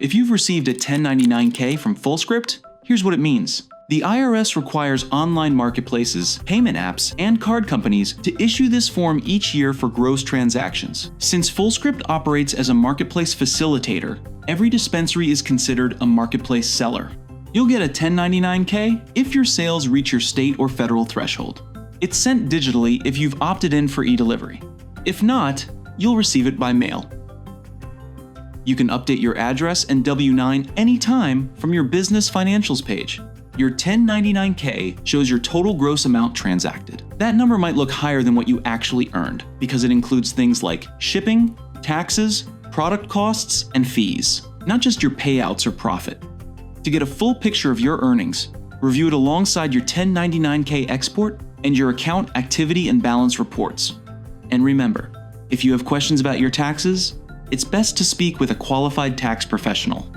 If you've received a 1099-K from Fullscript, here's what it means. The IRS requires online marketplaces, payment apps, and card companies to issue this form each year for gross transactions. Since Fullscript operates as a marketplace facilitator, every dispensary is considered a marketplace seller. You'll get a 1099-K if your sales reach your state or federal threshold. It's sent digitally if you've opted in for e-delivery. If not, you'll receive it by mail. You can update your address and W-9 anytime from your business financials page. Your 1099-K shows your total gross amount transacted. That number might look higher than what you actually earned because it includes things like shipping, taxes, product costs, and fees, not just your payouts or profit. To get a full picture of your earnings, review it alongside your 1099-K export and your account activity and balance reports. And remember, if you have questions about your taxes, it's best to speak with a qualified tax professional.